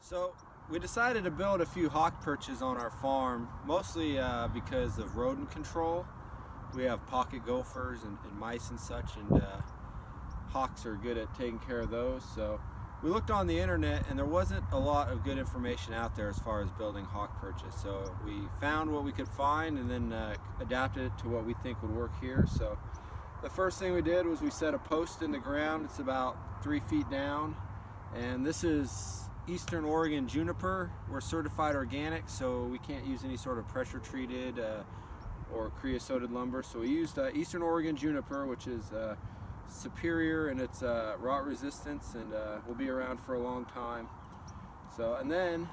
So we decided to build a few hawk perches on our farm, mostly because of rodent control. We have pocket gophers and mice and such, and hawks are good at taking care of those. So we looked on the internet and there wasn't a lot of good information out there as far as building hawk perches. So we found what we could find and then adapted it to what we think would work here. So the first thing we did was we set a post in the ground. It's about 3 feet down, and this is Eastern Oregon juniper. We're certified organic, so we can't use any sort of pressure treated or creosoted lumber. So we used Eastern Oregon juniper, which is superior in its rot resistance, and will be around for a long time. So, and then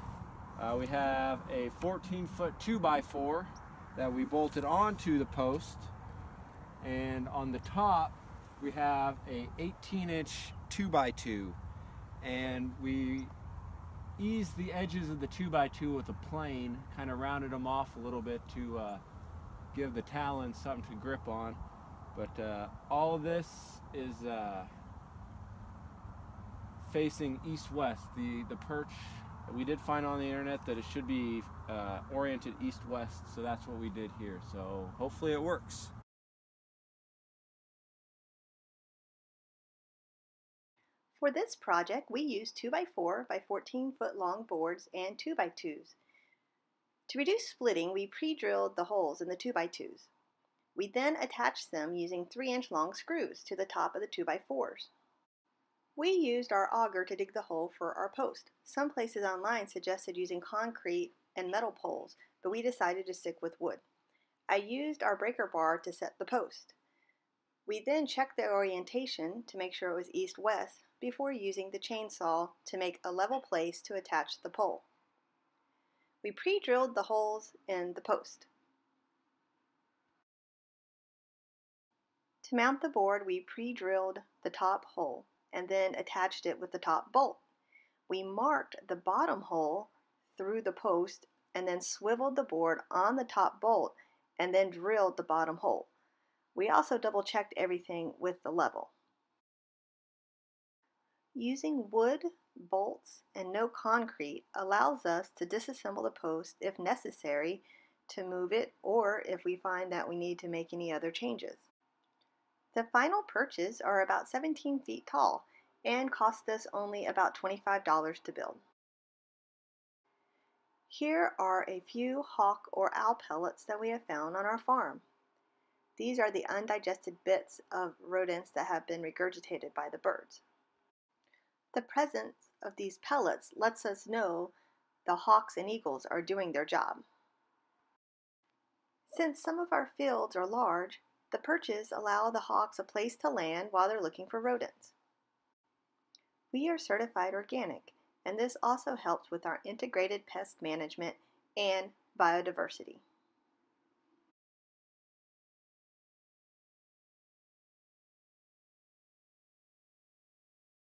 we have a 14-foot 2x4 that we bolted onto the post, and on the top we have a 18-inch 2x2, and we eased the edges of the 2x2 with a plane, kind of rounded them off a little bit to give the talons something to grip on. But all of this is facing east-west. The perch, we did find on the internet that it should be oriented east-west, so that's what we did here. So hopefully it works. For this project, we used 2x4 by 14-foot long boards and 2x2s. To reduce splitting, we pre-drilled the holes in the 2x2s. We then attached them using 3-inch long screws to the top of the 2x4s. We used our auger to dig the hole for our post. Some places online suggested using concrete and metal poles, but we decided to stick with wood. I used our breaker bar to set the post. We then checked the orientation to make sure it was east-west before using the chainsaw to make a level place to attach the pole. We pre-drilled the holes in the post. To mount the board, we pre-drilled the top hole and then attached it with the top bolt. We marked the bottom hole through the post and then swiveled the board on the top bolt and then drilled the bottom hole. We also double-checked everything with the level. Using wood, bolts, and no concrete allows us to disassemble the post if necessary to move it, or if we find that we need to make any other changes. The final perches are about 17 feet tall and cost us only about $25 to build. Here are a few hawk or owl pellets that we have found on our farm. These are the undigested bits of rodents that have been regurgitated by the birds. The presence of these pellets lets us know the hawks and eagles are doing their job. Since some of our fields are large, the perches allow the hawks a place to land while they're looking for rodents. We are certified organic, and this also helps with our integrated pest management and biodiversity.